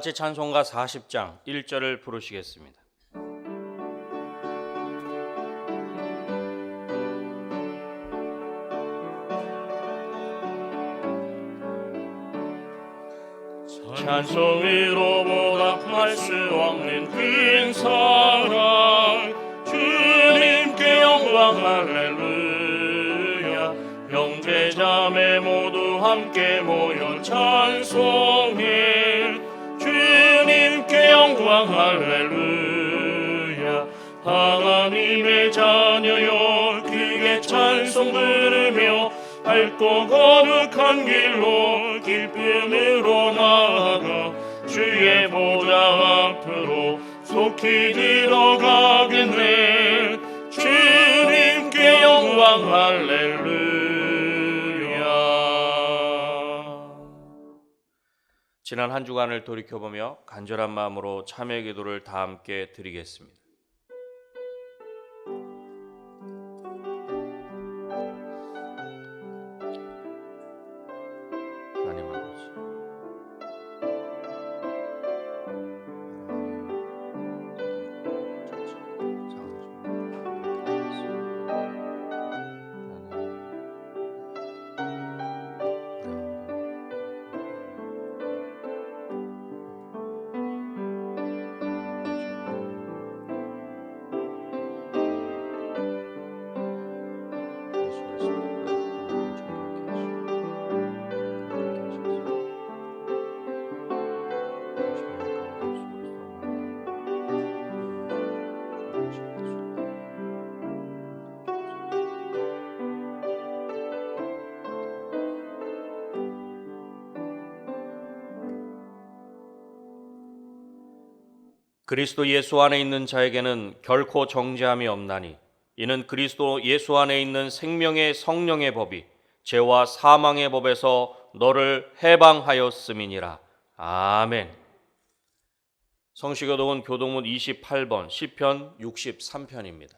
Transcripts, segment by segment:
같이 찬송가 40장 1절을 부르시겠습니다. 찬송으로 보답할 수 없는 큰 사랑, 주님께 영광 할렐루야. 형제자매 모두 함께 모여 찬송해, 주님께 영광 할렐루야. 하나님의 자녀여 크게 찬송 부르며 밝고 거룩한 길로 기쁨으로 나아가 주의 보좌 앞으로 속히 들어가겠네. 주님께 영광 할렐루야. 지난 한 주간을 돌이켜보며 간절한 마음으로 참회 기도를 다 함께 드리겠습니다. 하나님 아버지, 그리스도 예수 안에 있는 자에게는 결코 정죄함이 없나니 이는 그리스도 예수 안에 있는 생명의 성령의 법이 죄와 사망의 법에서 너를 해방하였음이니라. 아멘. 성시교독은 교독문 28번 시편 63편입니다.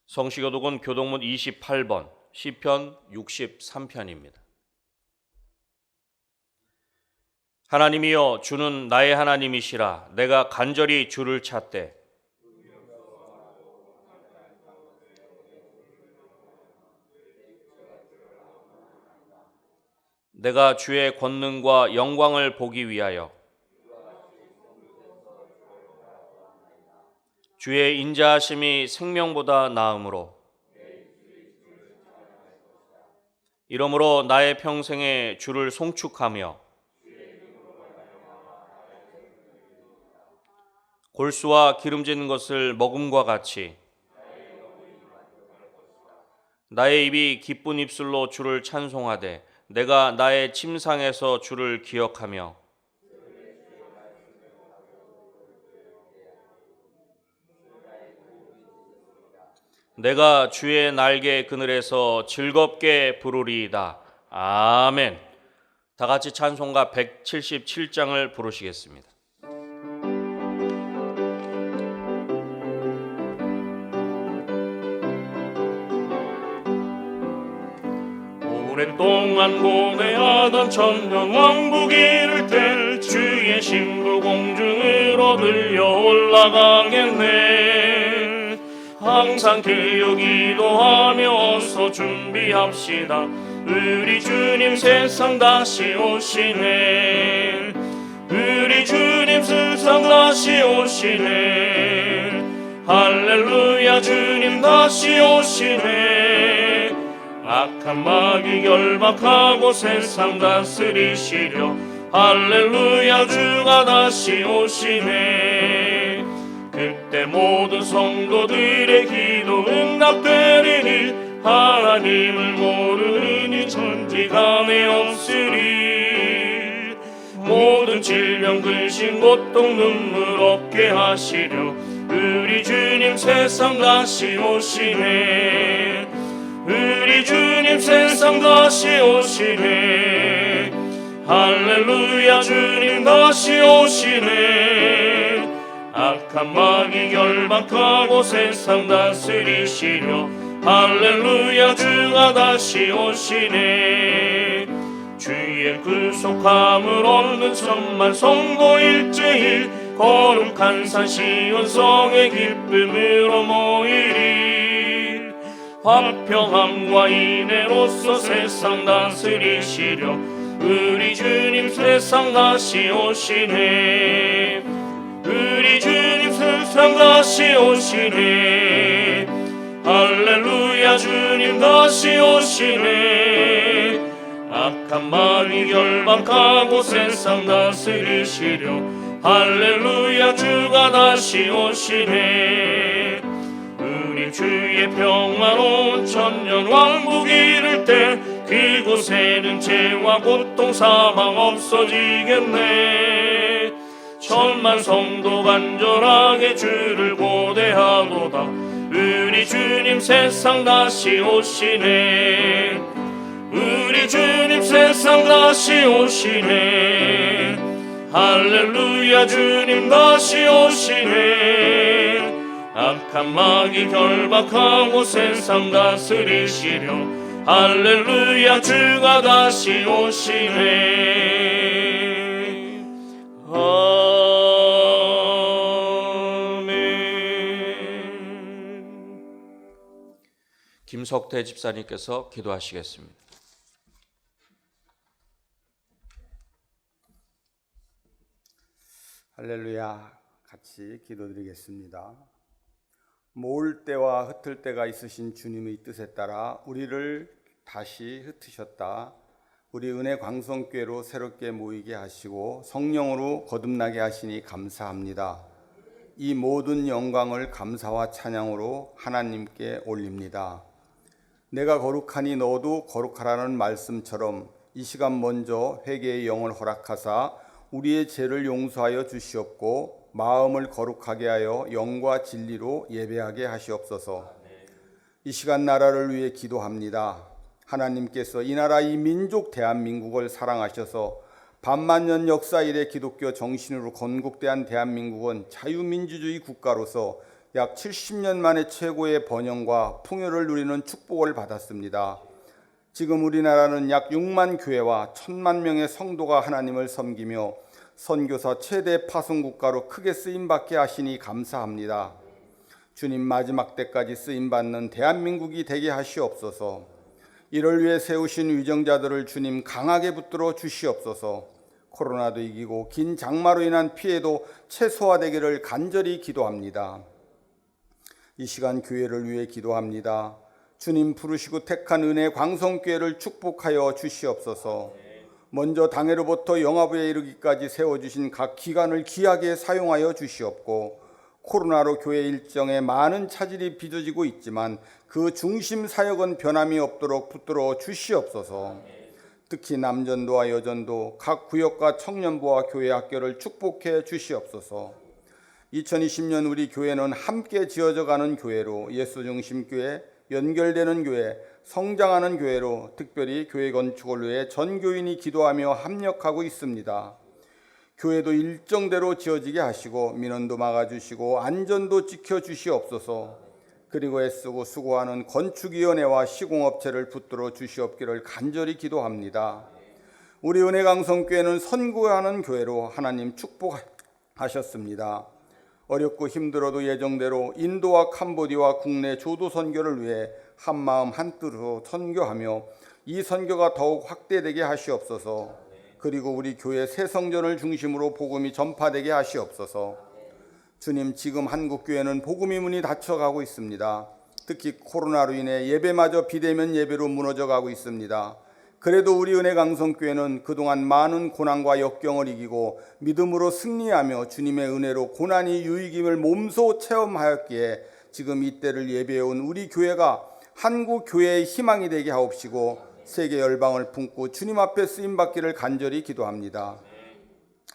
성시교독은 교독문 28번 시편 63편입니다. 하나님이여, 주는 나의 하나님이시라. 내가 간절히 주를 찾되 내가 주의 권능과 영광을 보기 위하여 주의 인자하심이 생명보다 나음으로 이러므로 나의 평생에 주를 송축하며 골수와 기름진 것을 먹음과 같이 나의 입이 기쁜 입술로 주를 찬송하되 내가 나의 침상에서 주를 기억하며 내가 주의 날개 그늘에서 즐겁게 부르리이다. 아멘. 다 같이 찬송가 177장을 부르시겠습니다. 오랫동안 고뇌하던 천년왕국 이룰 때 주의 신부 공중으로 들려 올라가겠네. 항상 기도 기도하며 어서 준비합시다. 우리 주님 세상 다시 오시네. 우리 주님 세상 다시 오시네. 할렐루야, 주님 다시 오시네. 악한 마귀 결박하고 세상 다스리시려 할렐루야, 주가 다시 오시네. 그때 모든 성도들의 기도 응답되리니 하나님을 모르니 천지간에 없으리. 모든 질병 근심 고통 눈물 없게 하시려 우리 주님 세상 다시 오시네. 우리 주님 세상 다시 오시네. 할렐루야, 주님 다시 오시네. 악한 마귀 결박하고 세상 다스리시려 할렐루야, 주가 다시 오시네. 주의 구속함을 얻는 천만 성도 일제일 거룩한 산 시온성의 기쁨으로 모이리. 화평함과 인애로서 세상 다스리시려 우리 주님 세상 다시 오시네. 우리 주님 세상 다시 오시네. 할렐루야 주님 다시 오시네. 악한 마귀 결박하고 세상 다스리시려 할렐루야 주가 다시 오시네. 우리 주의 평화로운 천년 왕국 이룰 때 그곳에는 죄와 고통 사망 없어지겠네. 천만 성도 간절하게 주를 고대하도다. 우리 주님 세상 다시 오시네. 우리 주님 세상 다시 오시네. 할렐루야 주님 다시 오시네. 악한 마귀 결박하고 세상 다스리시려 할렐루야 주가 다시 오시네. 아멘. 김석태 집사님께서 기도하시겠습니다. 할렐루야. 같이 기도드리겠습니다. 모을 때와 흩을 때가 있으신 주님의 뜻에 따라 우리를 다시 흩으셨다. 우리 은혜 광성교회로 새롭게 모이게 하시고 성령으로 거듭나게 하시니 감사합니다. 이 모든 영광을 감사와 찬양으로 하나님께 올립니다. 내가 거룩하니 너도 거룩하라는 말씀처럼 이 시간 먼저 회개의 영을 허락하사 우리의 죄를 용서하여 주시옵고 마음을 거룩하게 하여 영과 진리로 예배하게 하시옵소서. 이 시간 나라를 위해 기도합니다. 하나님께서 이 나라 이 민족 대한민국을 사랑하셔서 반만년 역사 이래 기독교 정신으로 건국된 대한민국은 자유민주주의 국가로서 약 70년 만에 최고의 번영과 풍요를 누리는 축복을 받았습니다. 지금 우리나라는 약 6만 교회와 1000만 명의 성도가 하나님을 섬기며 선교사 최대 파송국가로 크게 쓰임받게 하시니 감사합니다. 주님 마지막 때까지 쓰임받는 대한민국이 되게 하시옵소서. 이를 위해 세우신 위정자들을 주님 강하게 붙들어 주시옵소서. 코로나도 이기고 긴 장마로 인한 피해도 최소화되기를 간절히 기도합니다. 이 시간 교회를 위해 기도합니다. 주님 부르시고 택한 은혜 광성교회를 축복하여 주시옵소서. 먼저 당회로부터 영화부에 이르기까지 세워주신 각 기관을 귀하게 사용하여 주시옵고 코로나로 교회 일정에 많은 차질이 빚어지고 있지만 그 중심 사역은 변함이 없도록 붙들어 주시옵소서. 특히 남전도와 여전도 각 구역과 청년부와 교회 학교를 축복해 주시옵소서. 2020년 우리 교회는 함께 지어져가는 교회로 예수 중심 교회, 연결되는 교회, 성장하는 교회로 특별히 교회 건축을 위해 전 교인이 기도하며 합력하고 있습니다. 교회도 일정대로 지어지게 하시고 민원도 막아주시고 안전도 지켜주시옵소서. 그리고 애쓰고 수고하는 건축위원회와 시공업체를 붙들어 주시옵기를 간절히 기도합니다. 우리 은혜강성교회는 선구하는 교회로 하나님 축복하셨습니다. 어렵고 힘들어도 예정대로 인도와 캄보디아와 국내 조도 선교를 위해 한마음 한뜻으로 선교하며 이 선교가 더욱 확대되게 하시옵소서. 그리고 우리 교회 새성전을 중심으로 복음이 전파되게 하시옵소서. 주님, 지금 한국교회는 복음의 문이 닫혀가고 있습니다. 특히 코로나로 인해 예배마저 비대면 예배로 무너져가고 있습니다. 그래도 우리 은혜강성교회는 그동안 많은 고난과 역경을 이기고 믿음으로 승리하며 주님의 은혜로 고난이 유익임을 몸소 체험하였기에 지금 이때를 예배해온 우리 교회가 한국 교회의 희망이 되게 하옵시고 세계 열방을 품고 주님 앞에 쓰임받기를 간절히 기도합니다.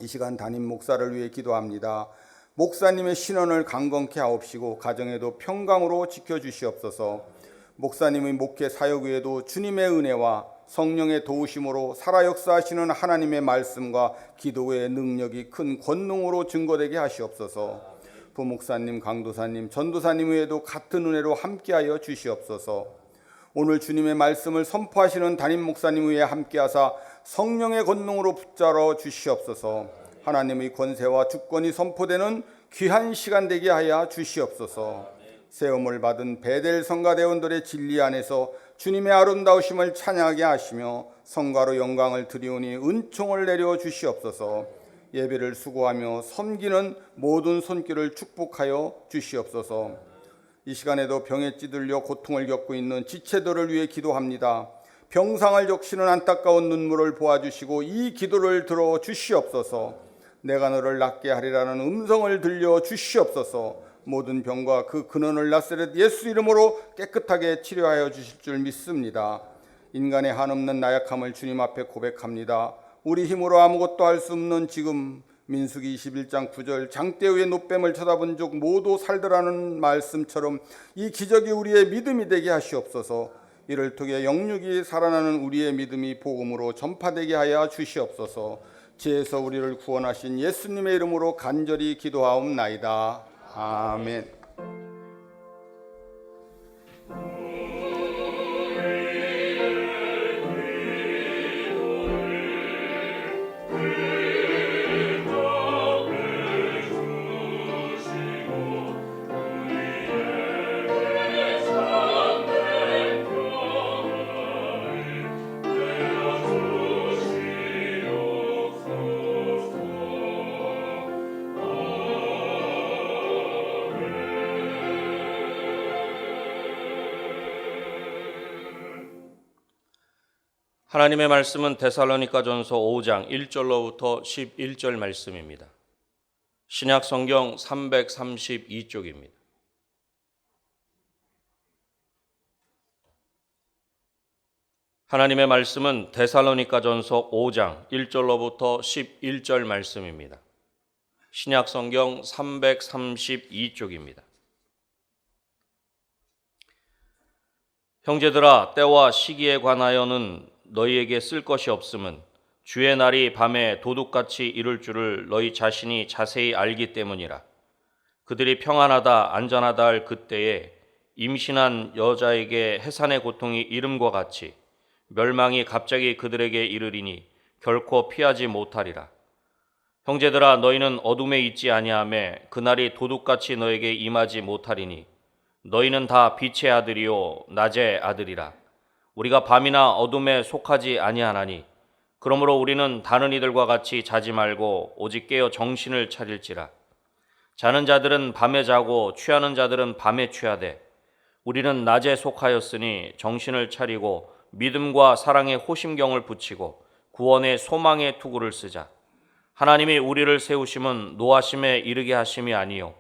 이 시간 담임 목사를 위해 기도합니다. 목사님의 신원을 강건케 하옵시고 가정에도 평강으로 지켜주시옵소서. 목사님의 목회 사역 외에도 주님의 은혜와 성령의 도우심으로 살아 역사하시는 하나님의 말씀과 기도의 능력이 큰 권능으로 증거되게 하시옵소서. 부목사님, 강도사님, 전도사님 외에도 같은 은혜로 함께하여 주시옵소서. 오늘 주님의 말씀을 선포하시는 담임 목사님 위에 함께하사 성령의 권능으로 붙잡아 주시옵소서. 하나님의 권세와 주권이 선포되는 귀한 시간 되게 하여 주시옵소서. 세움을 받은 베델 성가대원들의 진리 안에서 주님의 아름다우심을 찬양하게 하시며 성가로 영광을 드리오니 은총을 내려 주시옵소서. 예배를 수고하며 섬기는 모든 손길을 축복하여 주시옵소서. 이 시간에도 병에 찌들려 고통을 겪고 있는 지체들을 위해 기도합니다. 병상을 적시는 안타까운 눈물을 보아주시고 이 기도를 들어 주시옵소서. 내가 너를 낫게 하리라는 음성을 들려 주시옵소서. 모든 병과 그 근원을 나사렛 예수 이름으로 깨끗하게 치료하여 주실 줄 믿습니다. 인간의 한없는 나약함을 주님 앞에 고백합니다. 우리 힘으로 아무것도 할 수 없는 지금 민수기 21장 9절 장대 위에 노뱀을 쳐다본 적 모두 살더라는 말씀처럼 이 기적이 우리의 믿음이 되게 하시옵소서. 이를 통해 영육이 살아나는 우리의 믿음이 복음으로 전파되게 하여 주시옵소서. 죄에서 우리를 구원하신 예수님의 이름으로 간절히 기도하옵나이다. 아멘. 하나님의 말씀은 데살로니가전서 5장 1절로부터 11절 말씀입니다. 신약 성경 332쪽입니다. 하나님의 말씀은 데살로니가전서 5장 1절로부터 11절 말씀입니다. 신약 성경 332쪽입니다. 형제들아, 때와 시기에 관하여는 너희에게 쓸 것이 없음은 주의 날이 밤에 도둑같이 이룰 줄을 너희 자신이 자세히 알기 때문이라. 그들이 평안하다 안전하다 할 그때에 임신한 여자에게 해산의 고통이 이름과 같이 멸망이 갑자기 그들에게 이르리니 결코 피하지 못하리라. 형제들아, 너희는 어둠에 있지 아니하매 그날이 도둑같이 너에게 임하지 못하리니 너희는 다 빛의 아들이요 낮의 아들이라. 우리가 밤이나 어둠에 속하지 아니하나니 그러므로 우리는 다른 이들과 같이 자지 말고 오직 깨어 정신을 차릴지라. 자는 자들은 밤에 자고 취하는 자들은 밤에 취하되 우리는 낮에 속하였으니 정신을 차리고 믿음과 사랑의 호심경을 붙이고 구원의 소망의 투구를 쓰자. 하나님이 우리를 세우심은 노하심에 이르게 하심이 아니요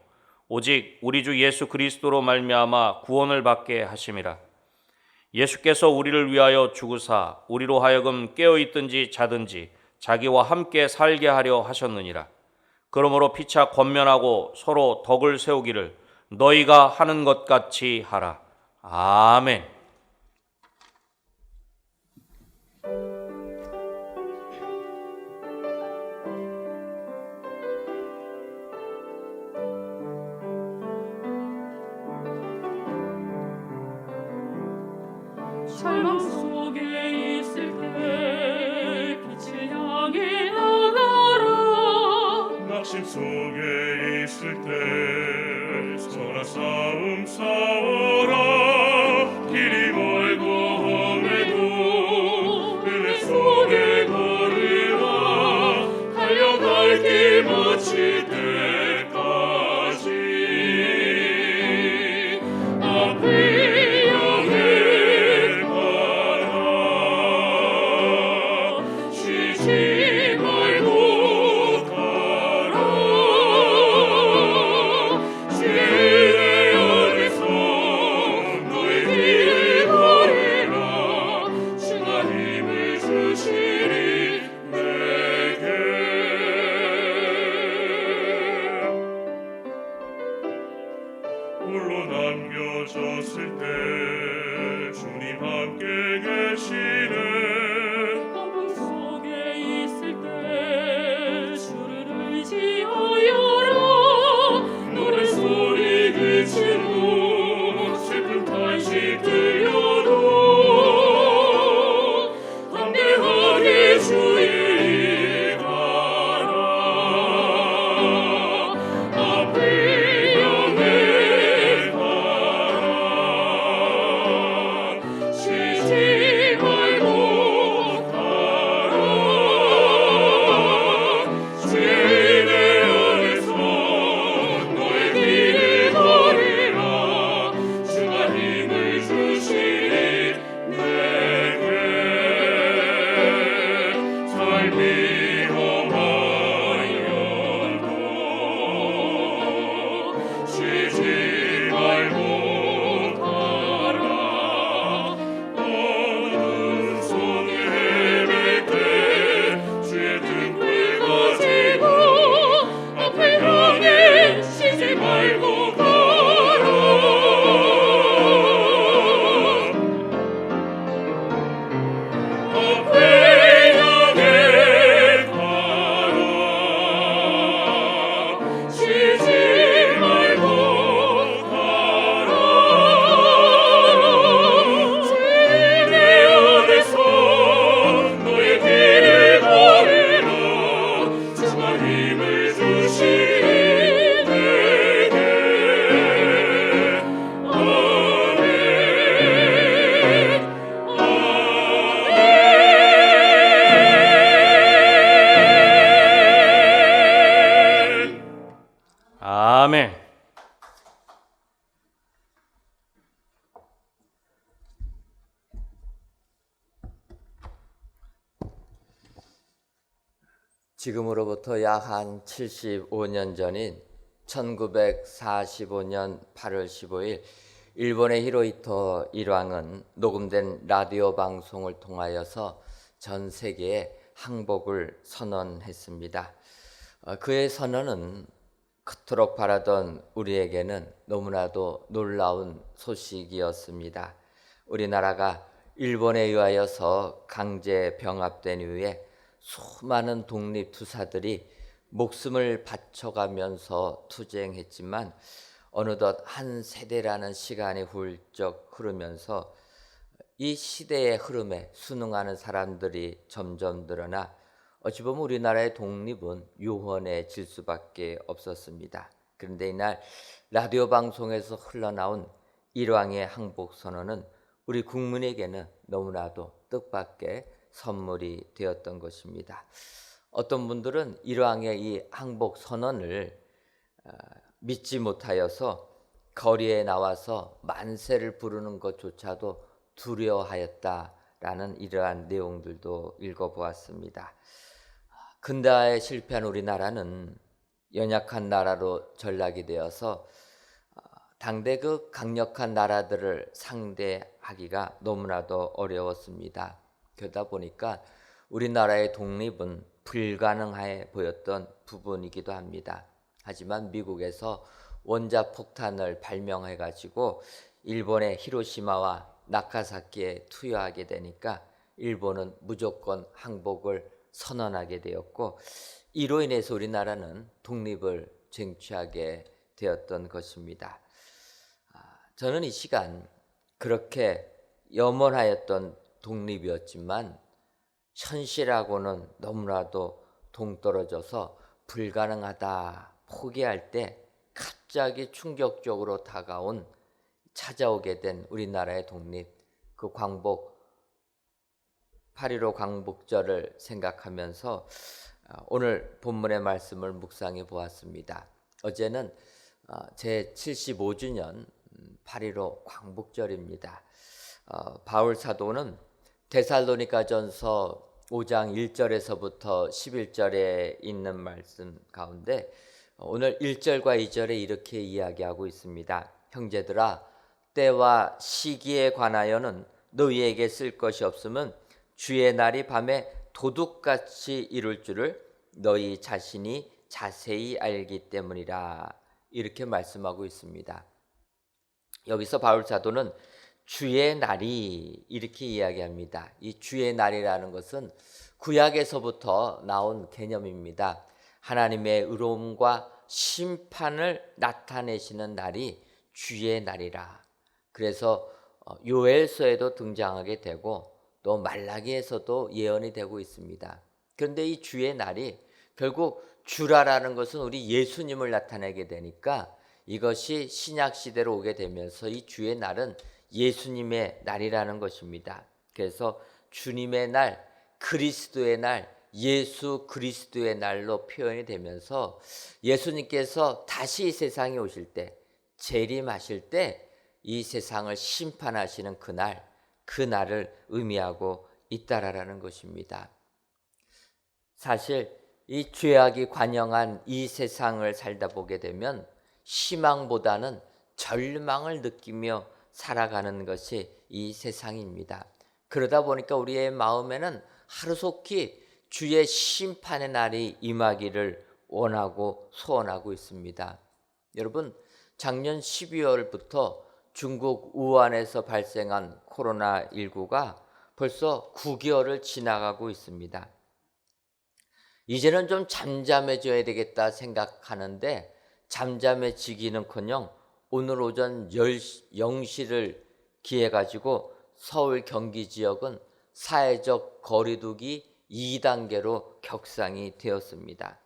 오직 우리 주 예수 그리스도로 말미암아 구원을 받게 하심이라. 예수께서 우리를 위하여 죽으사 우리로 하여금 깨어있든지 자든지 자기와 함께 살게 하려 하셨느니라. 그러므로 피차 권면하고 서로 덕을 세우기를 너희가 하는 것 같이 하라. 아멘. 절망 속에 있을 때 빛을 향해 나가라. 낙심 속에 있을 때 선한 싸움 싸워라. 길이 멀고 험해도 은혜 속에 걸으라. 달려갈 길 마칠 때까지 앞을 홀로 남겨졌을 때 주님 함께 계시네. 어둠 속에 있을 때 주를 의지하여라. 노랫소리 그치고 슬픈 탄식 들려도 담대하게 주 아멘. 지금으로부터 약 한 75년 전인 1945년 8월 15일 일본의 히로히토 일왕은 녹음된 라디오 방송을 통하여서 전 세계에 항복을 선언했습니다. 그의 선언은 그토록 바라던 우리에게는 너무나도 놀라운 소식이었습니다. 우리나라가 일본에 의하여서 강제 병합된 이후에 수많은 독립투사들이 목숨을 바쳐가면서 투쟁했지만 어느덧 한 세대라는 시간이 훌쩍 흐르면서 이 시대의 흐름에 순응하는 사람들이 점점 늘어나 어찌 보면 우리나라의 독립은 유언해질 수밖에 없었습니다. 그런데 이날 라디오 방송에서 흘러나온 일왕의 항복 선언은 우리 국민에게는 너무나도 뜻밖의 선물이 되었던 것입니다. 어떤 분들은 일왕의 이 항복 선언을 믿지 못하여서 거리에 나와서 만세를 부르는 것조차도 두려워하였다라는 이러한 내용들도 읽어보았습니다. 근대화에 실패한 우리나라는 연약한 나라로 전락이 되어서 당대 그 강력한 나라들을 상대하기가 너무나도 어려웠습니다. 그러다 보니까 우리나라의 독립은 불가능해 보였던 부분이기도 합니다. 하지만 미국에서 원자폭탄을 발명해가지고 일본의 히로시마와 나카사키에 투여하게 되니까 일본은 무조건 항복을 선언하게 되었고, 이로 인해서 우리나라는 독립을 쟁취하게 되었던 것입니다. 저는 이 시간 그렇게 염원하였던 독립이었지만 현실하고는 너무나도 동떨어져서 불가능하다 포기할 때 갑자기 충격적으로 찾아오게 된 우리나라의 독립, 그 광복 8.15 광복절을 생각하면서 오늘 본문의 말씀을 묵상해 보았습니다. 어제는 제 75주년 8.15 광복절입니다. 바울 사도는 데살로니가전서 5장 1절에서부터 11절에 있는 말씀 가운데 오늘 1절과 2절에 이렇게 이야기하고 있습니다. 형제들아, 때와 시기에 관하여는 너희에게 쓸 것이 없음은 주의 날이 밤에 도둑같이 이룰 줄을 너희 자신이 자세히 알기 때문이라, 이렇게 말씀하고 있습니다. 여기서 바울 사도는 주의 날이 이렇게 이야기합니다. 이 주의 날이라는 것은 구약에서부터 나온 개념입니다. 하나님의 의로움과 심판을 나타내시는 날이 주의 날이라. 그래서 요엘서에도 등장하게 되고 또 말라기에서도 예언이 되고 있습니다. 그런데 이 주의 날이 결국 주라라는 것은 우리 예수님을 나타내게 되니까 이것이 신약 시대로 오게 되면서 이 주의 날은 예수님의 날이라는 것입니다. 그래서 주님의 날, 그리스도의 날, 예수 그리스도의 날로 표현이 되면서 예수님께서 다시 이 세상에 오실 때, 재림하실 때 이 세상을 심판하시는 그날, 그 날을 의미하고 있다라는 것입니다. 사실 이 죄악이 관영한 이 세상을 살다 보게 되면 희망보다는 절망을 느끼며 살아가는 것이 이 세상입니다. 그러다 보니까 우리의 마음에는 하루속히 주의 심판의 날이 임하기를 원하고 소원하고 있습니다. 여러분, 작년 12월부터 중국 우한에서 발생한 코로나19가 벌써 9개월을 지나가고 있습니다. 이제는 좀 잠잠해져야 되겠다 생각하는데 잠잠해지기는커녕 오늘 오전 0시를 기해 가지고 서울 경기 지역은 사회적 거리두기 2단계로 격상이 되었습니다.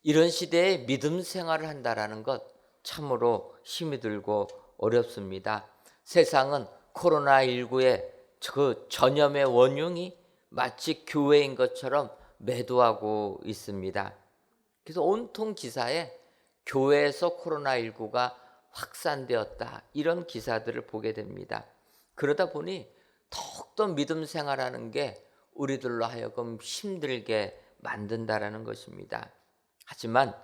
이런 시대에 믿음 생활을 한다라는 것 참으로 힘이 들고 어렵습니다. 세상은 코로나19의 그 전염의 원흉이 마치 교회인 것처럼 매도하고 있습니다. 그래서 온통 기사에 교회에서 코로나19가 확산되었다. 이런 기사들을 보게 됩니다. 그러다 보니 더욱더 믿음 생활하는 게 우리들로 하여금 힘들게 만든다라는 것입니다. 하지만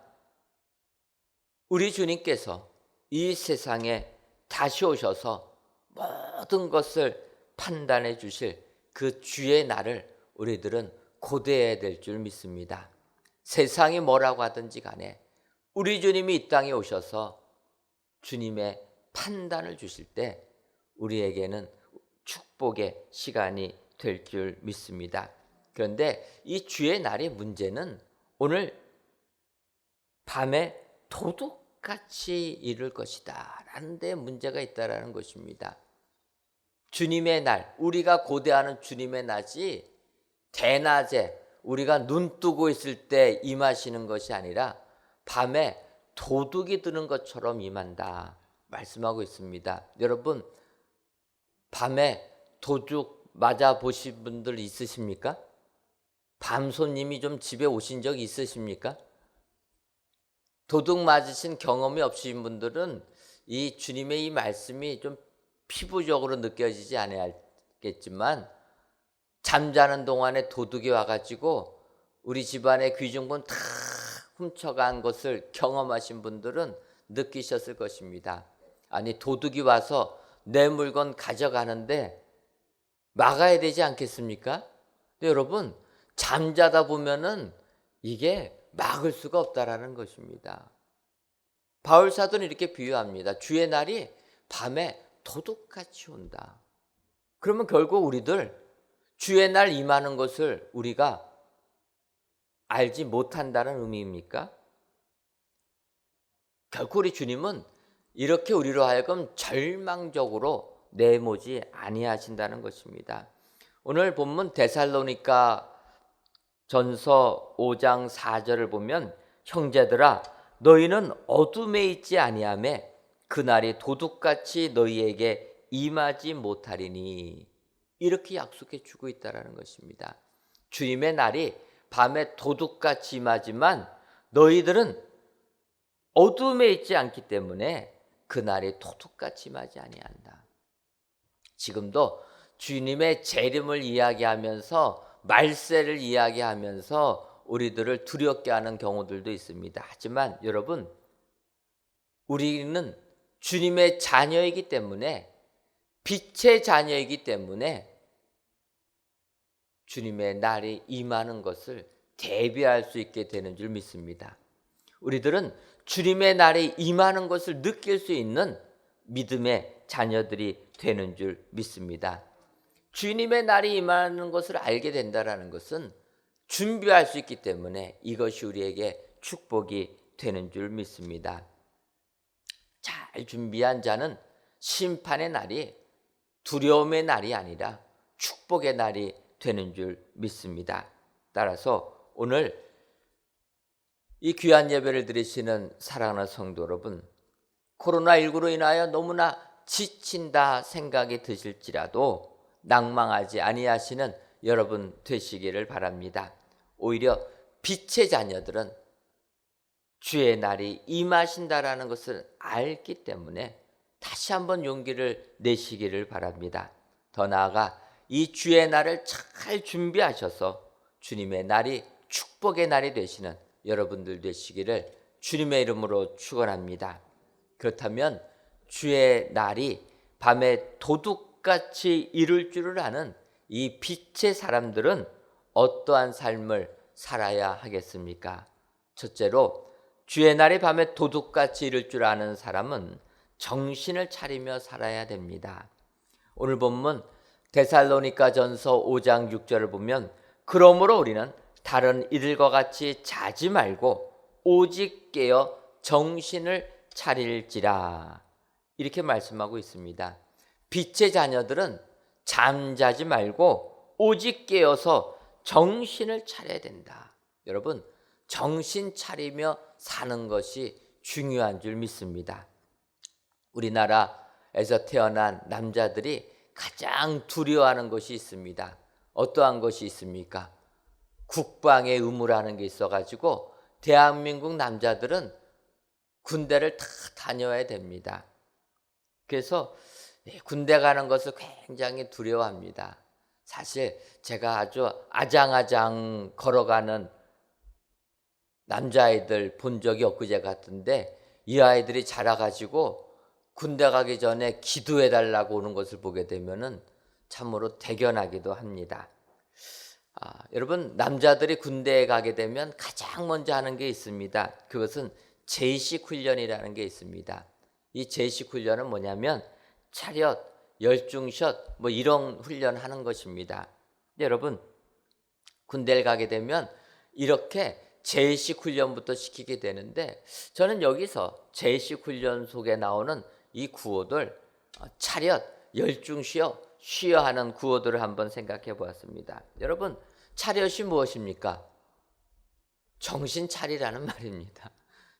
우리 주님께서 이 세상에 다시 오셔서 모든 것을 판단해 주실 그 주의 날을 우리들은 고대해야 될 줄 믿습니다. 세상이 뭐라고 하든지 간에 우리 주님이 이 땅에 오셔서 주님의 판단을 주실 때 우리에게는 축복의 시간이 될 줄 믿습니다. 그런데 이 주의 날의 문제는 오늘 밤에 도둑같이 이룰 것이다 라는 데 문제가 있다라는 것입니다. 주님의 날, 우리가 고대하는 주님의 낮이 대낮에 우리가 눈 뜨고 있을 때 임하시는 것이 아니라 밤에 도둑이 드는 것처럼 임한다 말씀하고 있습니다. 여러분, 밤에 도둑 맞아 보신 분들 있으십니까? 밤 손님이 좀 집에 오신 적 있으십니까? 도둑 맞으신 경험이 없으신 분들은 이 주님의 이 말씀이 좀 피부적으로 느껴지지 않겠지만 잠자는 동안에 도둑이 와가지고 우리 집안의 귀중분 다 훔쳐간 것을 경험하신 분들은 느끼셨을 것입니다. 아니, 도둑이 와서 내 물건 가져가는데 막아야 되지 않겠습니까? 근데 여러분, 잠자다 보면은 이게 막을 수가 없다라는 것입니다. 바울 사도는 이렇게 비유합니다. 주의 날이 밤에 도둑같이 온다. 그러면 결국 우리들 주의 날 임하는 것을 우리가 알지 못한다는 의미입니까? 결코 우리 주님은 이렇게 우리로 하여금 절망적으로 내모지 아니하신다는 것입니다. 오늘 본문 데살로니가 전서 5장 4절을 보면 형제들아 너희는 어둠에 있지 아니하며 그날이 도둑같이 너희에게 임하지 못하리니 이렇게 약속해 주고 있다는 것입니다. 주님의 날이 밤에 도둑같이 임하지만 너희들은 어둠에 있지 않기 때문에 그날이 도둑같이 임하지 아니한다. 지금도 주님의 재림을 이야기하면서 말세를 이야기하면서 우리들을 두렵게 하는 경우들도 있습니다. 하지만 여러분, 우리는 주님의 자녀이기 때문에, 빛의 자녀이기 때문에 주님의 날이 임하는 것을 대비할 수 있게 되는 줄 믿습니다. 우리들은 주님의 날이 임하는 것을 느낄 수 있는 믿음의 자녀들이 되는 줄 믿습니다. 주님의 날이 임하는 것을 알게 된다는 것은 준비할 수 있기 때문에 이것이 우리에게 축복이 되는 줄 믿습니다. 잘 준비한 자는 심판의 날이 두려움의 날이 아니라 축복의 날이 되는 줄 믿습니다. 따라서 오늘 이 귀한 예배를 드리시는 사랑하는 성도 여러분, 코로나19로 인하여 너무나 지친다 생각이 드실지라도 낭망하지 아니하시는 여러분 되시기를 바랍니다. 오히려 빛의 자녀들은 주의 날이 임하신다라는 것을 알기 때문에 다시 한번 용기를 내시기를 바랍니다. 더 나아가 이 주의 날을 잘 준비하셔서 주님의 날이 축복의 날이 되시는 여러분들 되시기를 주님의 이름으로 축원합니다. 그렇다면 주의 날이 밤에 도둑같이 이룰 줄을 아는 이 빛의 사람들은 어떠한 삶을 살아야 하겠습니까? 첫째로 주의 날이 밤에 도둑같이 이룰 줄 아는 사람은 정신을 차리며 살아야 됩니다. 오늘 본문 데살로니가 전서 5장 6절을 보면 그러므로 우리는 다른 이들과 같이 자지 말고 오직 깨어 정신을 차릴지라 이렇게 말씀하고 있습니다. 빛의 자녀들은 잠자지 말고 오직 깨어서 정신을 차려야 된다. 여러분, 정신 차리며 사는 것이 중요한 줄 믿습니다. 우리나라에서 태어난 남자들이 가장 두려워하는 것이 있습니다. 어떠한 것이 있습니까? 국방의 의무라는 게 있어가지고 대한민국 남자들은 군대를 다 다녀야 됩니다. 그래서 군대 가는 것을 굉장히 두려워합니다. 사실 제가 아주 아장아장 걸어가는 남자아이들 본 적이 엊그제 같은데 이 아이들이 자라가지고 군대 가기 전에 기도해달라고 오는 것을 보게 되면은 참으로 대견하기도 합니다. 여러분, 남자들이 군대에 가게 되면 가장 먼저 하는 게 있습니다. 그것은 제식 훈련이라는 게 있습니다. 이 제식 훈련은 뭐냐면 차렷, 열중샷 뭐 이런 훈련하는 것입니다. 여러분, 군대를 가게 되면 이렇게 제식 훈련부터 시키게 되는데 저는 여기서 제식 훈련 속에 나오는 이 구호들 차렷, 열중쉬어, 쉬어 하는 구호들을 한번 생각해 보았습니다. 여러분, 차렷이 무엇입니까? 정신 차리라는 말입니다.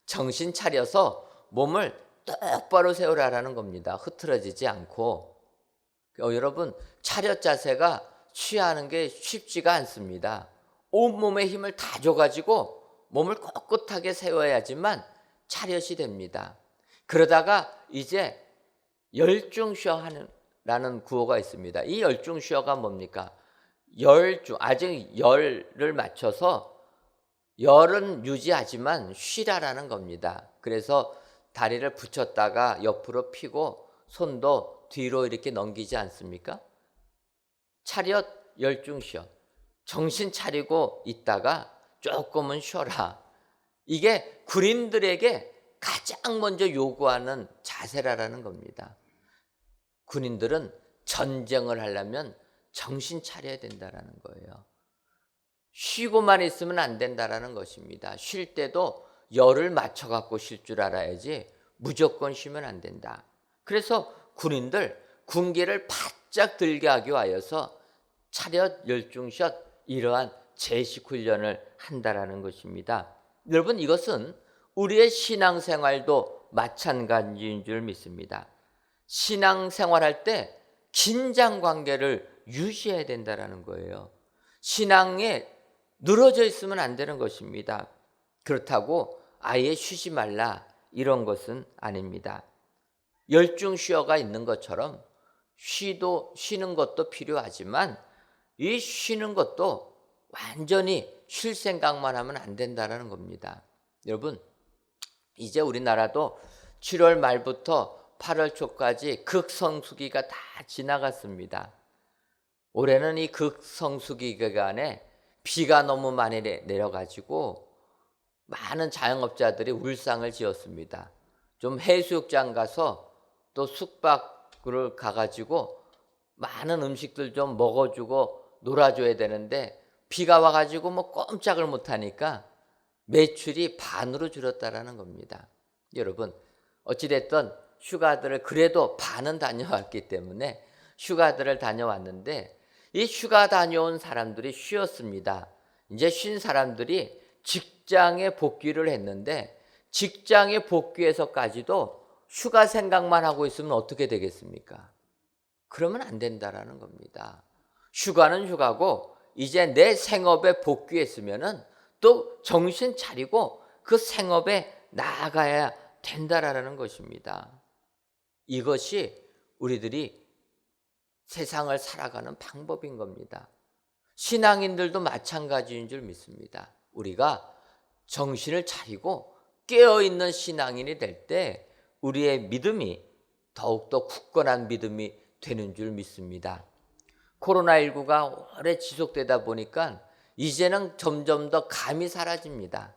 정신 차려서 몸을 똑바로 세우라는 겁니다. 흐트러지지 않고. 여러분, 차렷 자세가 취하는 게 쉽지가 않습니다. 온몸에 힘을 다 줘가지고 몸을 꼿꼿하게 세워야지만 차렷이 됩니다. 그러다가 이제 열중쉬어라는 구호가 있습니다. 이 열중쉬어가 뭡니까? 아직 열을 맞춰서 열은 유지하지만 쉬라라는 겁니다. 그래서 다리를 붙였다가 옆으로 펴고 손도 뒤로 이렇게 넘기지 않습니까? 차렷, 열중쉬어. 정신 차리고 있다가 조금은 쉬어라. 이게 군인들에게 가장 먼저 요구하는 자세라는 겁니다. 군인들은 전쟁을 하려면 정신 차려야 된다는 거예요. 쉬고만 있으면 안 된다는 것입니다. 쉴 때도 열을 맞춰갖고 쉴 줄 알아야지 무조건 쉬면 안 된다. 그래서 군인들 군기를 바짝 들게 하기 위하여서 차렷, 열중샷 이러한 제식 훈련을 한다라는 것입니다. 여러분, 이것은 우리의 신앙생활도 마찬가지인 줄 믿습니다. 신앙생활할 때 긴장관계를 유지해야 된다는 거예요. 신앙에 늘어져 있으면 안 되는 것입니다. 그렇다고 아예 쉬지 말라 이런 것은 아닙니다. 열중쉬어가 있는 것처럼 쉬는 것도 필요하지만 이 쉬는 것도 완전히 쉴 생각만 하면 안 된다는 겁니다. 여러분, 이제 우리나라도 7월 말부터 8월 초까지 극성수기가 다 지나갔습니다. 올해는 이 극성수기 기간에 비가 너무 많이 내려가지고 많은 자영업자들이 울상을 지었습니다. 좀 해수욕장 가서 또 숙박을 가가지고 많은 음식들 좀 먹어주고 놀아줘야 되는데 비가 와가지고 뭐 꼼짝을 못하니까 매출이 반으로 줄었다라는 겁니다. 여러분, 어찌됐든 휴가들을 그래도 반은 다녀왔기 때문에 휴가들을 다녀왔는데 이 휴가 다녀온 사람들이 쉬었습니다. 이제 쉰 사람들이 직장에 복귀를 했는데 직장에 복귀해서까지도 휴가 생각만 하고 있으면 어떻게 되겠습니까? 그러면 안 된다라는 겁니다. 휴가는 휴가고 이제 내 생업에 복귀했으면은 또 정신 차리고 그 생업에 나아가야 된다라는 것입니다. 이것이 우리들이 세상을 살아가는 방법인 겁니다. 신앙인들도 마찬가지인 줄 믿습니다. 우리가 정신을 차리고 깨어있는 신앙인이 될 때 우리의 믿음이 더욱더 굳건한 믿음이 되는 줄 믿습니다. 코로나19가 오래 지속되다 보니까 이제는 점점 더 감이 사라집니다.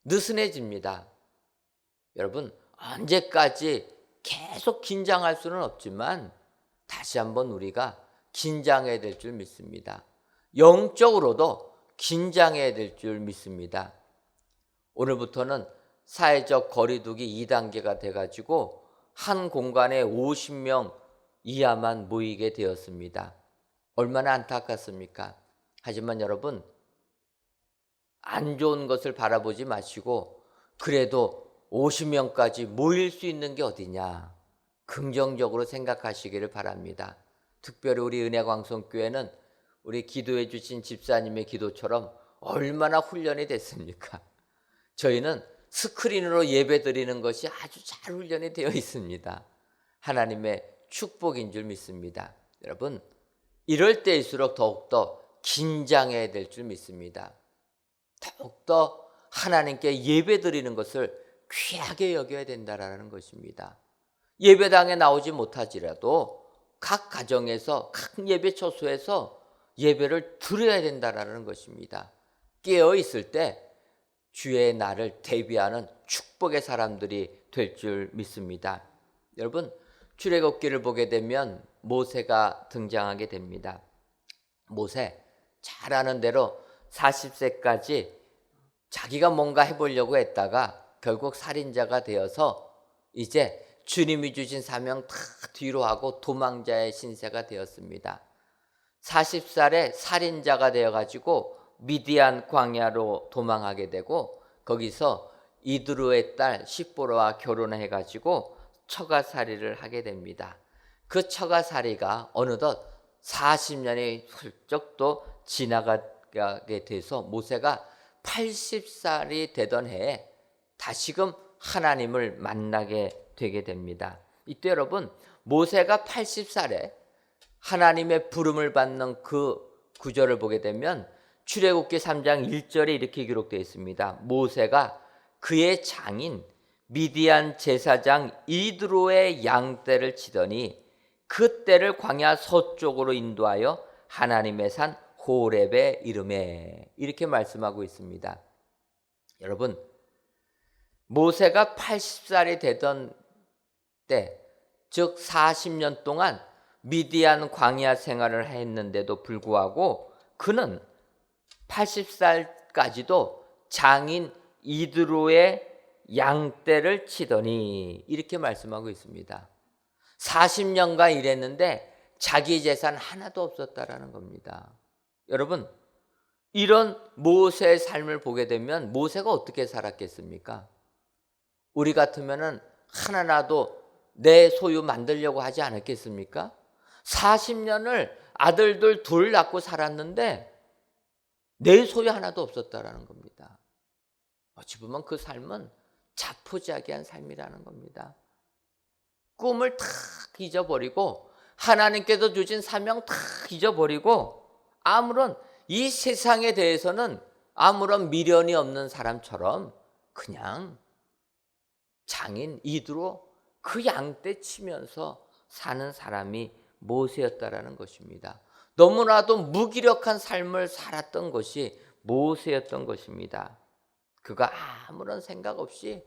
느슨해집니다. 여러분, 언제까지 계속 긴장할 수는 없지만 다시 한번 우리가 긴장해야 될 줄 믿습니다. 영적으로도 긴장해야 될 줄 믿습니다. 오늘부터는 사회적 거리두기 2단계가 돼가지고 한 공간에 50명 이하만 모이게 되었습니다. 얼마나 안타깝습니까? 하지만 여러분, 안 좋은 것을 바라보지 마시고 그래도 50명까지 모일 수 있는 게 어디냐, 긍정적으로 생각하시기를 바랍니다. 특별히 우리 은혜광성교회는 우리 기도해 주신 집사님의 기도처럼 얼마나 훈련이 됐습니까? 저희는 스크린으로 예배 드리는 것이 아주 잘 훈련이 되어 있습니다. 하나님의 축복인 줄 믿습니다. 여러분, 이럴 때일수록 더욱더 긴장해야 될 줄 믿습니다. 더욱더 하나님께 예배 드리는 것을 귀하게 여겨야 된다는 것입니다. 예배당에 나오지 못하지라도 각 가정에서 각 예배 처소에서 예배를 드려야 된다는 것입니다. 깨어 있을 때 주의 날을 대비하는 축복의 사람들이 될 줄 믿습니다. 여러분, 출애굽기를 보게 되면 모세가 등장하게 됩니다. 모세, 잘 아는 대로 40세까지 자기가 뭔가 해보려고 했다가 결국 살인자가 되어서 이제 주님이 주신 사명 다 뒤로 하고 도망자의 신세가 되었습니다. 40살에 살인자가 되어가지고 미디안 광야로 도망하게 되고 거기서 이드로의 딸 십보라와 결혼을 해가지고 처가살이를 하게 됩니다. 그 처가살이가 어느덧 40년이 훌쩍 또 지나가게 돼서 모세가 80살이 되던 해에 다시금 하나님을 만나게 되게 됩니다. 이때 여러분, 모세가 80살에 하나님의 부름을 받는 그 구절을 보게 되면 출애굽기 3장 1절에 이렇게 기록되어 있습니다. 모세가 그의 장인 미디안 제사장 이드로의 양떼를 치더니 그 떼를 광야 서쪽으로 인도하여 하나님의 산 호렙에 이르매, 이렇게 말씀하고 있습니다. 여러분, 모세가 80살이 되던 때, 즉 40년 동안 미디안 광야 생활을 했는데도 불구하고 그는 80살까지도 장인 이드로의 양떼를 치더니, 이렇게 말씀하고 있습니다. 40년간 일했는데 자기 재산 하나도 없었다라는 겁니다. 여러분, 이런 모세의 삶을 보게 되면 모세가 어떻게 살았겠습니까? 우리 같으면은 하나라도 내 소유 만들려고 하지 않았겠습니까? 40년을 아들들 둘 낳고 살았는데 내 소유 하나도 없었다라는 겁니다. 어찌 보면 그 삶은 자포자기한 삶이라는 겁니다. 꿈을 탁 잊어버리고 하나님께서 주신 사명 탁 잊어버리고 아무런 이 세상에 대해서는 아무런 미련이 없는 사람처럼 그냥 장인 이드로 그 양떼 치면서 사는 사람이 모세였다라는 것입니다. 너무나도 무기력한 삶을 살았던 것이 모세였던 것입니다. 그가 아무런 생각 없이,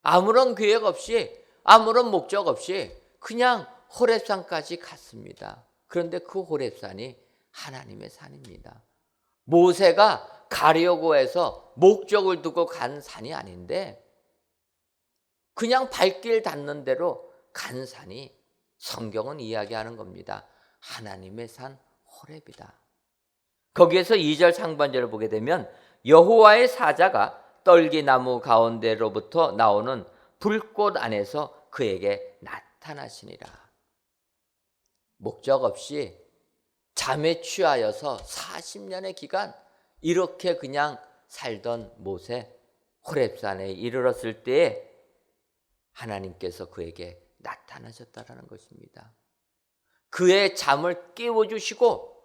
아무런 계획 없이, 아무런 목적 없이 그냥 호렙산까지 갔습니다. 그런데 그 호렙산이 하나님의 산입니다. 모세가 가려고 해서 목적을 두고 간 산이 아닌데 그냥 발길 닿는 대로 간 산이 성경은 이야기하는 겁니다. 하나님의 산 호렙이다. 거기에서 2절 상반절을 보게 되면 여호와의 사자가 떨기나무 가운데로부터 나오는 불꽃 안에서 그에게 나타나시니라. 목적 없이 잠에 취하여서 40년의 기간 이렇게 그냥 살던 모세, 호렙산에 이르렀을 때에 하나님께서 그에게 나타나셨다라는 것입니다. 그의 잠을 깨워주시고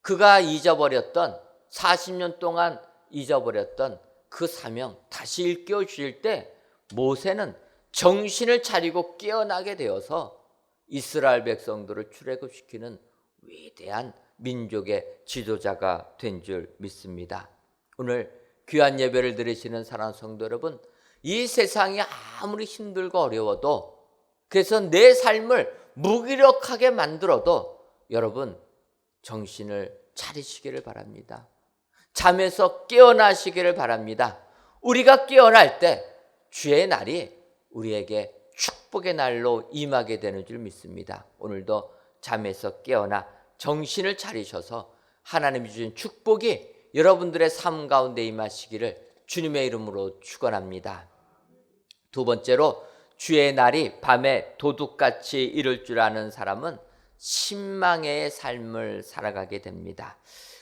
그가 잊어버렸던 40년 동안 잊어버렸던 그 사명 다시 일깨워 주실 때 모세는 정신을 차리고 깨어나게 되어서 이스라엘 백성들을 출애굽시키는 위대한 민족의 지도자가 된 줄 믿습니다. 오늘 귀한 예배를 드리시는 사랑하는 성도 여러분, 이 세상이 아무리 힘들고 어려워도, 그래서 내 삶을 무기력하게 만들어도 여러분 정신을 차리시기를 바랍니다. 잠에서 깨어나시기를 바랍니다. 우리가 깨어날 때 주의 날이 우리에게 축복의 날로 임하게 되는 줄 믿습니다. 오늘도 잠에서 깨어나 정신을 차리셔서 하나님이 주신 축복이 여러분들의 삶 가운데 임하시기를 주님의 이름으로 축원합니다. 두 번째로, 주의 날이 밤에 도둑같이 이를 줄 아는 사람은 신망의 삶을 살아가게 됩니다.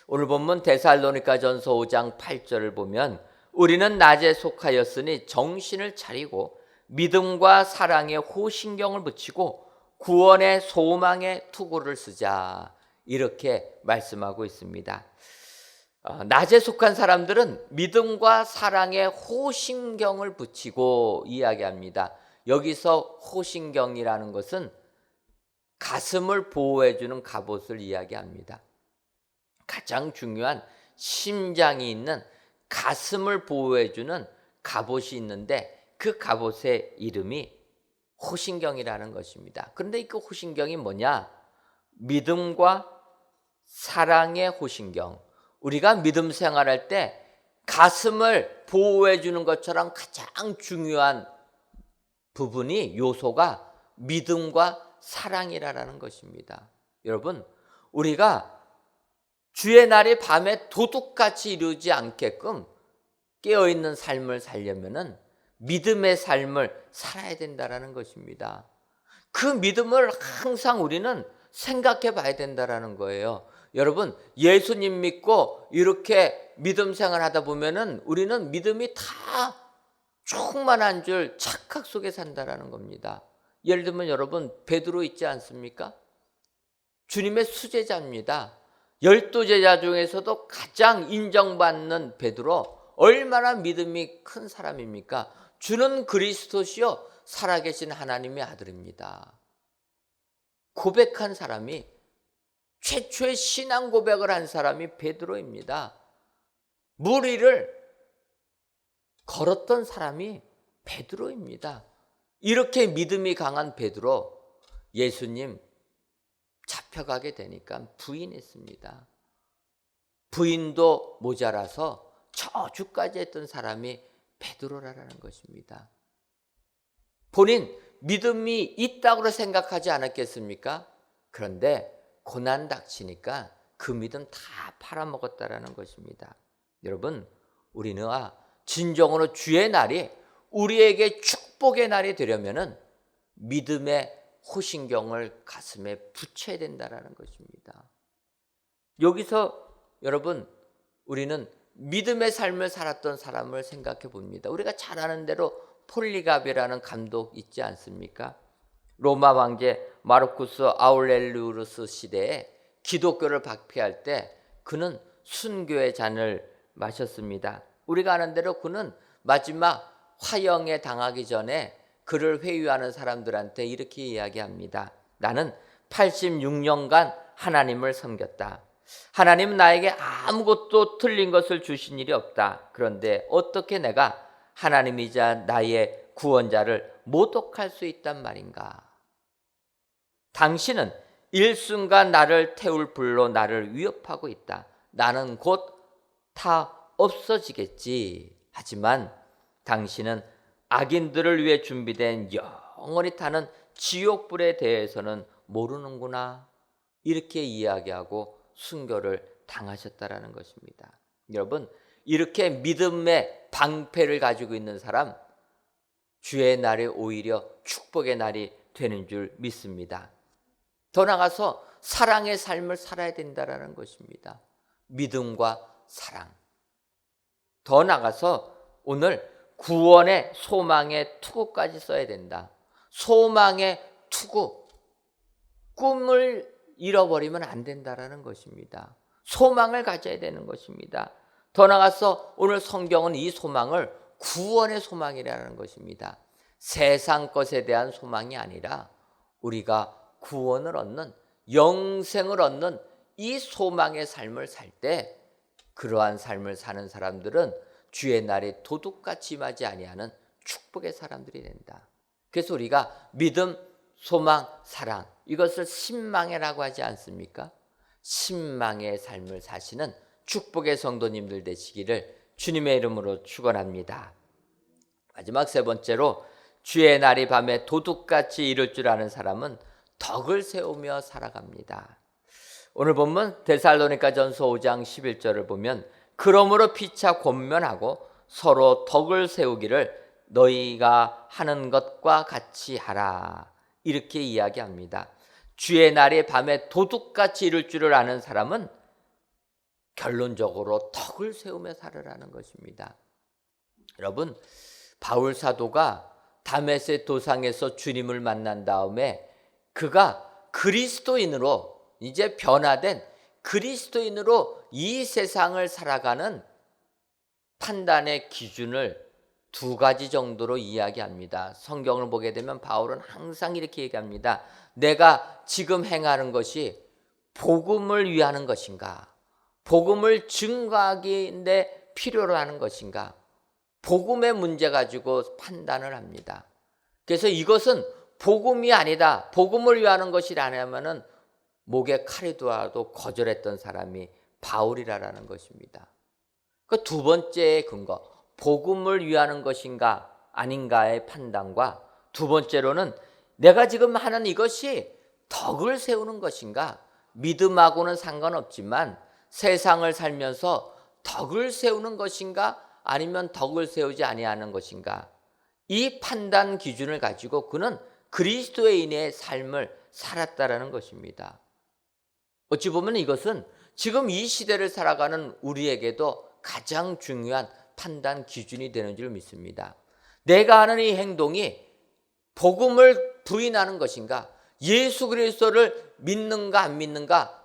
오늘 본문 데살로니가전서 5장 8절을 보면 우리는 낮에 속하였으니 정신을 차리고 믿음과 사랑에 호신경을 붙이고 구원의 소망에 투구를 쓰자. 이렇게 말씀하고 있습니다. 낮에 속한 사람들은 믿음과 사랑에 호신경을 붙이고 이야기합니다. 여기서 호신경이라는 것은 가슴을 보호해주는 갑옷을 이야기합니다. 가장 중요한 심장이 있는 가슴을 보호해주는 갑옷이 있는데 그 갑옷의 이름이 호신경이라는 것입니다. 그런데 그 호신경이 뭐냐? 믿음과 사랑의 호신경. 우리가 믿음 생활할 때 가슴을 보호해주는 것처럼 가장 중요한 부분이 요소가 믿음과 사랑이라는 것입니다. 여러분, 우리가 주의 날이 밤에 도둑같이 이루지 않게끔 깨어있는 삶을 살려면은 믿음의 삶을 살아야 된다는 것입니다. 그 믿음을 항상 우리는 생각해 봐야 된다는 거예요. 여러분, 예수님 믿고 이렇게 믿음 생활하다 보면은 우리는 믿음이 다 충만한 줄 착각 속에 산다는 겁니다. 예를 들면 여러분, 베드로 있지 않습니까? 주님의 수제자입니다. 12제자 중에서도 가장 인정받는 베드로, 얼마나 믿음이 큰 사람입니까? 주는 그리스도시요 살아계신 하나님의 아들입니다. 고백한 사람이, 최초의 신앙 고백을 한 사람이 베드로입니다. 물 위를 걸었던 사람이 베드로입니다. 이렇게 믿음이 강한 베드로, 예수님 잡혀가게 되니까 부인했습니다. 부인도 모자라서 저주까지 했던 사람이 베드로라는 것입니다. 본인 믿음이 있다고 생각하지 않았겠습니까? 그런데 고난 닥치니까 그 믿음 다 팔아먹었다라는 것입니다. 여러분, 우리는 진정으로 주의 날이 우리에게 축복의 날이 되려면은 믿음의 호신경을 가슴에 붙여야 된다라는 것입니다. 여기서 여러분, 우리는 믿음의 삶을 살았던 사람을 생각해 봅니다. 우리가 잘 아는 대로 폴리갑이라는 감독 있지 않습니까? 로마 황제 마르쿠스 아울렐리우스 시대에 기독교를 박피할 때 그는 순교의 잔을 마셨습니다. 우리가 아는 대로 그는 마지막 화형에 당하기 전에 그를 회유하는 사람들한테 이렇게 이야기합니다. 나는 86년간 하나님을 섬겼다. 하나님은 나에게 아무것도 틀린 것을 주신 일이 없다. 그런데 어떻게 내가 하나님이자 나의 구원자를 모독할 수 있단 말인가? 당신은 일순간 나를 태울 불로 나를 위협하고 있다. 나는 곧 다 없어지겠지. 하지만 당신은 악인들을 위해 준비된 영원히 타는 지옥불에 대해서는 모르는구나. 이렇게 이야기하고 순교를 당하셨다라는 것입니다. 여러분, 이렇게 믿음의 방패를 가지고 있는 사람, 주의 날이 오히려 축복의 날이 되는 줄 믿습니다. 더 나아가서 사랑의 삶을 살아야 된다는 것입니다. 믿음과 사랑. 더 나아가서 오늘 구원의 소망의 투구까지 써야 된다. 소망의 투구. 꿈을 잃어버리면 안 된다는 것입니다. 소망을 가져야 되는 것입니다. 더 나아가서 오늘 성경은 이 소망을 구원의 소망이라는 것입니다. 세상 것에 대한 소망이 아니라 우리가 구원을 얻는, 영생을 얻는 이 소망의 삶을 살 때, 그러한 삶을 사는 사람들은 주의 날에 도둑같이 임하지 아니하는 축복의 사람들이 된다. 그래서 우리가 믿음, 소망, 사랑, 이것을 신망회라고 하지 않습니까? 신망의 삶을 사시는 축복의 성도님들 되시기를 주님의 이름으로 축원합니다. 마지막 세 번째로, 주의 날이 밤에 도둑같이 이룰 줄 아는 사람은 덕을 세우며 살아갑니다. 오늘 본문 데살로니가전서 5장 11절을 보면, 그러므로 피차 권면하고 서로 덕을 세우기를 너희가 하는 것과 같이 하라. 이렇게 이야기합니다. 주의 날이 밤에 도둑같이 이룰 줄을 아는 사람은 결론적으로 덕을 세우며 살으라는 것입니다. 여러분, 바울 사도가 다메섹 도상에서 주님을 만난 다음에 그가 그리스도인으로, 이제 변화된 그리스도인으로 이 세상을 살아가는 판단의 기준을 두 가지 정도로 이야기합니다. 성경을 보게 되면 바울은 항상 이렇게 얘기합니다. 내가 지금 행하는 것이 복음을 위하는 것인가, 복음을 증거하기에 필요로 하는 것인가, 복음의 문제 가지고 판단을 합니다. 그래서 이것은 복음이 아니다, 복음을 위하는 것이라면은 목에 칼이 들어와도 거절했던 사람이 바울이라는 것입니다. 그 두 번째의 근거, 복음을 위하는 것인가 아닌가의 판단과, 두 번째로는 내가 지금 하는 이것이 덕을 세우는 것인가, 믿음하고는 상관없지만 세상을 살면서 덕을 세우는 것인가 아니면 덕을 세우지 아니하는 것인가, 이 판단 기준을 가지고 그는 그리스도인의 삶을 살았다라는 것입니다. 어찌 보면 이것은 지금 이 시대를 살아가는 우리에게도 가장 중요한 판단 기준이 되는 줄 믿습니다. 내가 하는 이 행동이 복음을 부인하는 것인가, 예수 그리스도를 믿는가 안 믿는가,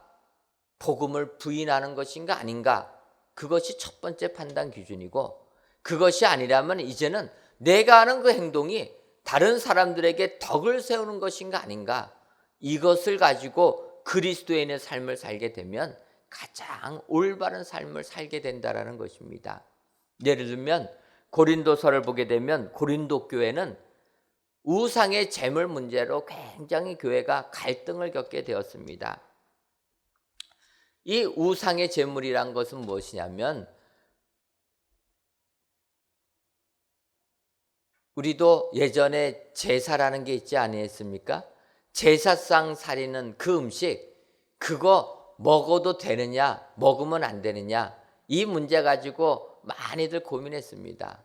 복음을 부인하는 것인가 아닌가, 그것이 첫 번째 판단 기준이고, 그것이 아니라면 이제는 내가 하는 그 행동이 다른 사람들에게 덕을 세우는 것인가 아닌가, 이것을 가지고 그리스도인의 삶을 살게 되면 가장 올바른 삶을 살게 된다라는 것입니다. 예를 들면 고린도서를 보게 되면 고린도 교회는 우상의 제물 문제로 굉장히 교회가 갈등을 겪게 되었습니다. 이 우상의 제물이란 것은 무엇이냐면, 우리도 예전에 제사라는 게 있지 아니했습니까? 제사상 차리는 그 음식, 그거 먹어도 되느냐 먹으면 안 되느냐, 이 문제 가지고 많이들 고민했습니다.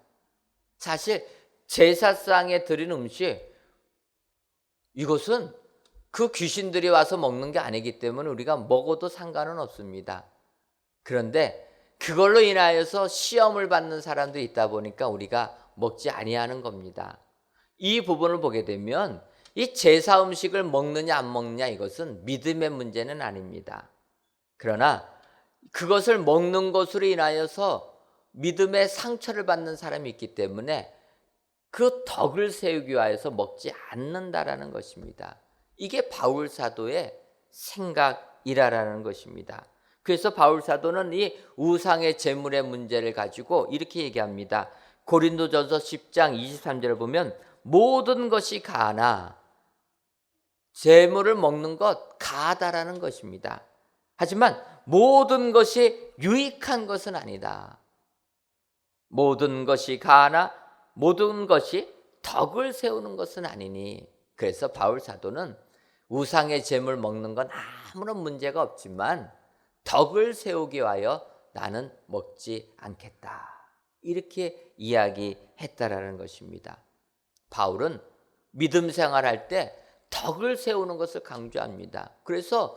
사실 제사상에 드린 음식, 이것은 그 귀신들이 와서 먹는 게 아니기 때문에 우리가 먹어도 상관은 없습니다. 그런데 그걸로 인하여서 시험을 받는 사람들이 있다 보니까 우리가 먹지 아니하는 겁니다. 이 부분을 보게 되면 이 제사 음식을 먹느냐 안 먹느냐, 이것은 믿음의 문제는 아닙니다. 그러나 그것을 먹는 것으로 인하여서 믿음의 상처를 받는 사람이 있기 때문에 그 덕을 세우기 위하여서 먹지 않는다라는 것입니다. 이게 바울 사도의 생각이라는 것입니다. 그래서 바울 사도는 이 우상의 제물의 문제를 가지고 이렇게 얘기합니다. 고린도전서 10장 23절을 보면 모든 것이 가하나, 제물을 먹는 것 가하다라는 것입니다. 하지만 모든 것이 유익한 것은 아니다. 모든 것이 가하나 모든 것이 덕을 세우는 것은 아니니. 그래서 바울 사도는 우상의 제물 먹는 건 아무런 문제가 없지만 덕을 세우기 위하여 나는 먹지 않겠다, 이렇게 이야기했다라는 것입니다. 바울은 믿음 생활할 때 덕을 세우는 것을 강조합니다. 그래서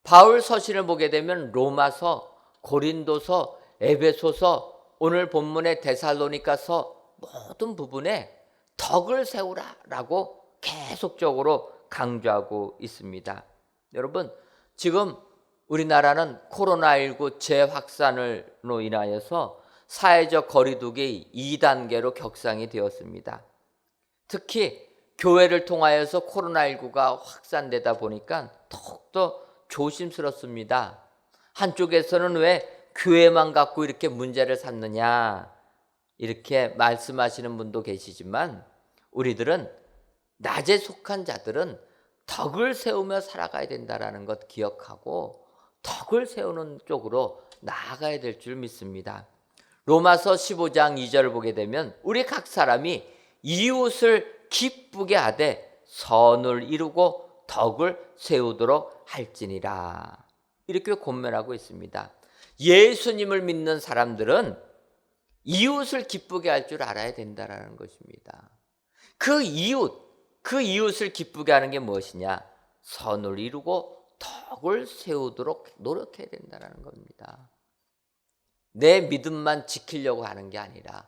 바울 서신을 보게 되면 로마서, 고린도서, 에베소서, 오늘 본문의 데살로니가서 모든 부분에 덕을 세우라라고 계속적으로 강조하고 있습니다. 여러분, 지금 우리나라는 코로나19 재확산으로 인하여서 사회적 거리두기 2단계로 격상이 되었습니다. 특히 교회를 통하여서 코로나19가 확산되다 보니까 더욱더 조심스럽습니다. 한쪽에서는 왜 교회만 갖고 이렇게 문제를 삼느냐, 이렇게 말씀하시는 분도 계시지만, 우리들은 낮에 속한 자들은 덕을 세우며 살아가야 된다는 것 기억하고 덕을 세우는 쪽으로 나아가야 될 줄 믿습니다. 로마서 15장 2절을 보게 되면 우리 각 사람이 이웃을 기쁘게 하되 선을 이루고 덕을 세우도록 할지니라, 이렇게 권면하고 있습니다. 예수님을 믿는 사람들은 이웃을 기쁘게 할 줄 알아야 된다는 것입니다. 그 이웃을 기쁘게 하는 게 무엇이냐? 선을 이루고 덕을 세우도록 노력해야 된다는 겁니다. 내 믿음만 지키려고 하는 게 아니라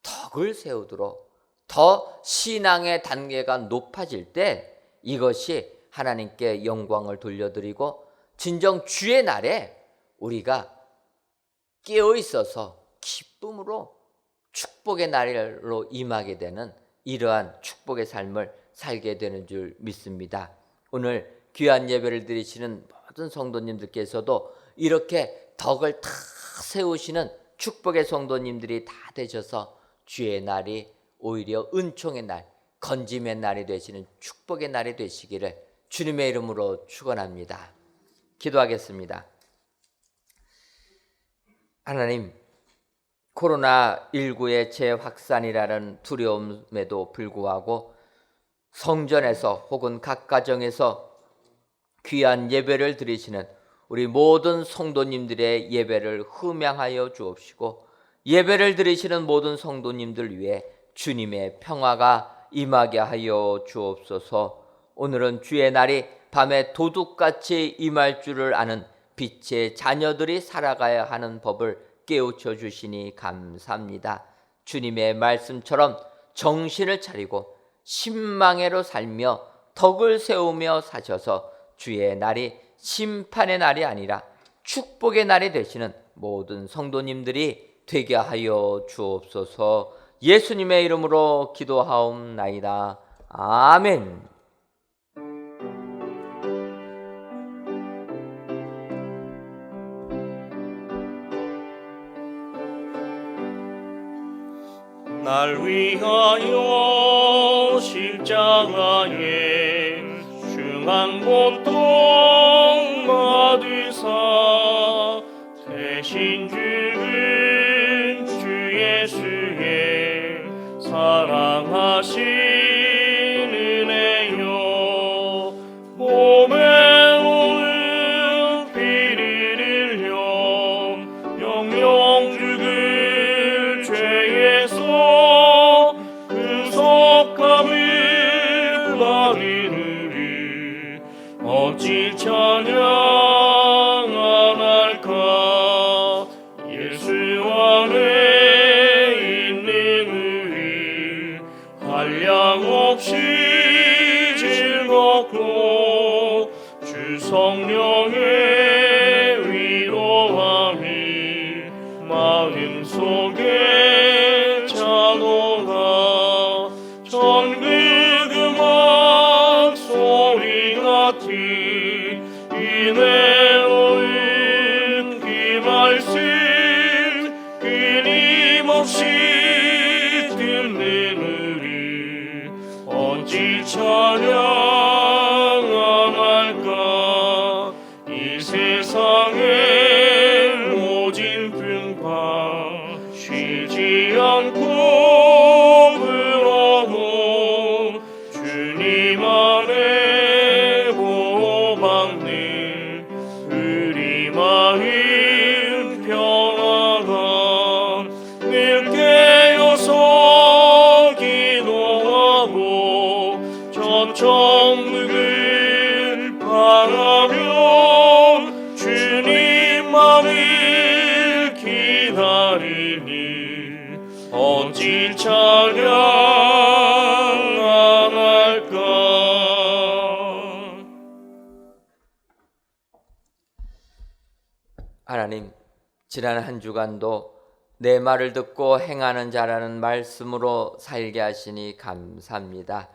덕을 세우도록 더 신앙의 단계가 높아질 때 이것이 하나님께 영광을 돌려드리고 진정 주의 날에 우리가 깨어 있어서 기쁨으로 축복의 날로 임하게 되는 이러한 축복의 삶을 살게 되는 줄 믿습니다. 오늘 귀한 예배를 드리시는 모든 성도님들께서도 이렇게 덕을 다 세우시는 축복의 성도님들이 다 되셔서 주의 날이 오히려 은총의 날, 건짐의 날이 되시는 축복의 날이 되시기를 주님의 이름으로 축원합니다. 기도하겠습니다. 하나님, 코로나19의 재확산이라는 두려움에도 불구하고 성전에서 혹은 각 가정에서 귀한 예배를 드리시는 우리 모든 성도님들의 예배를 흠양하여 주옵시고 예배를 드리시는 모든 성도님들 위해 주님의 평화가 임하게 하여 주옵소서. 오늘은 주의 날이 밤에 도둑같이 임할 줄을 아는 빛의 자녀들이 살아가야 하는 법을 깨우쳐 주시니 감사합니다. 주님의 말씀처럼 정신을 차리고 신망애로 살며 덕을 세우며 사셔서 주의 날이 심판의 날이 아니라 축복의 날이 되시는 모든 성도님들이 되게 하여 주옵소서. 예수님의 이름으로 기도하옵나이다. 아멘. 날 위하여 십자가에 중한 고통 받으사 대신 죽은 주 예수의 사랑하신 은혜요 몸에 오는 피를 흘려 영영 죽을 죄에서 구속함을 받으리 어찌 찬양 안 할까 예수 안에 있는 우리 한량없이 즐겁고 주 성령의 위로함이 마음속에 찬호가 전국 음악 소리 같이 이내로운 그 말씀 끊임없이 듣는 우리 어찌 찬양 안 할까 이 세상의 모진 풍파 쉬지 않고 불어도 주님 안에 보호받는 우리 마음 평화가 늘 깨어서 기도하고 천천국을 바라며 주님만을 기다리니 어찌 찬양 안 할까. 하나님, 지난 한 주간도 내 말을 듣고 행하는 자라는 말씀으로 살게 하시니 감사합니다.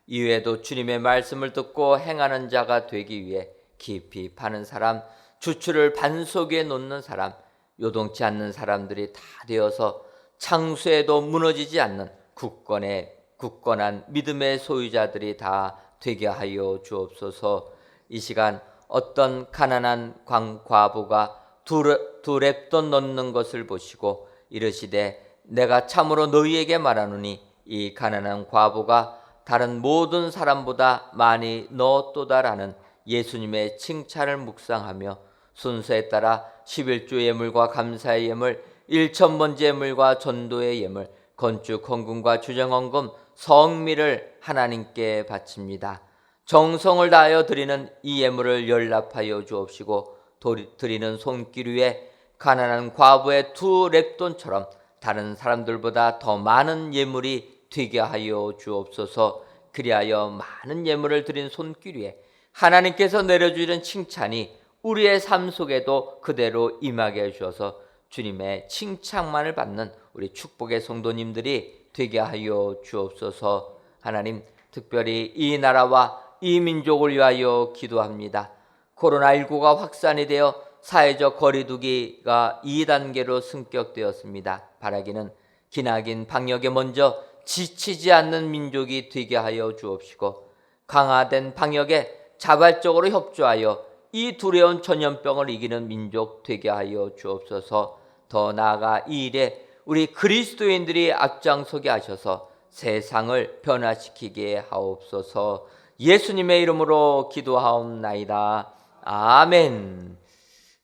이외에도 주님의 말씀을 듣고 행하는 자가 되기 위해 깊이 파는 사람, 주추를 반석 위에 놓는 사람, 요동치 않는 사람들이 다 되어서 창수에도 무너지지 않는 굳건한 믿음의 소유자들이 다 되게 하여 주옵소서. 이 시간 어떤 가난한 과부가 두 랩돈 넣는 것을 보시고 이르시되 내가 참으로 너희에게 말하노니 이 가난한 과부가 다른 모든 사람보다 많이 넣었도다라는 예수님의 칭찬을 묵상하며 순서에 따라 11조 예물과 감사의 예물, 1,000번째 예물과 전도의 예물, 건축 헌금과 주정헌금, 성미를 하나님께 바칩니다. 정성을 다하여 드리는 이 예물을 연락하여 주옵시고 드리는 손길 위에 가난한 과부의 두 랩돈처럼 다른 사람들보다 더 많은 예물이 되게 하여 주옵소서. 그리하여 많은 예물을 드린 손길 위에 하나님께서 내려주시는 칭찬이 우리의 삶 속에도 그대로 임하게 해주셔서 주님의 칭찬만을 받는 우리 축복의 성도님들이 되게 하여 주옵소서. 하나님, 특별히 이 나라와 이 민족을 위하여 기도합니다. 코로나19가 확산이 되어 사회적 거리두기가 2단계로 승격되었습니다. 바라기는 기나긴 방역에 먼저 지치지 않는 민족이 되게 하여 주옵시고, 강화된 방역에 자발적으로 협조하여 이 두려운 전염병을 이기는 민족 되게 하여 주옵소서. 더 나아가 이 일에 우리 그리스도인들이 앞장서게 하셔서 세상을 변화시키게 하옵소서. 예수님의 이름으로 기도하옵나이다. 아멘.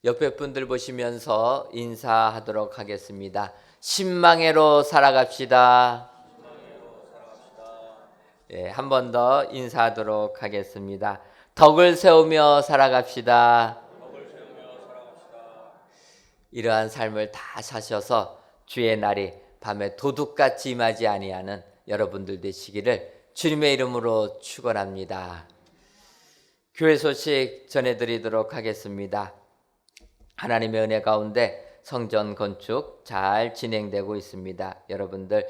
옆에 분들 보시면서 인사하도록 하겠습니다. 신망회로 살아갑시다. 예, 한 번 더 인사하도록 하겠습니다. 덕을 세우며 살아갑시다. 이러한 삶을 다 사셔서 주의 날이 밤에 도둑같이 임하지 아니하는 여러분들 되시기를 주님의 이름으로 축원합니다. 교회 소식 전해드리도록 하겠습니다. 하나님의 은혜 가운데 성전 건축 잘 진행되고 있습니다. 여러분들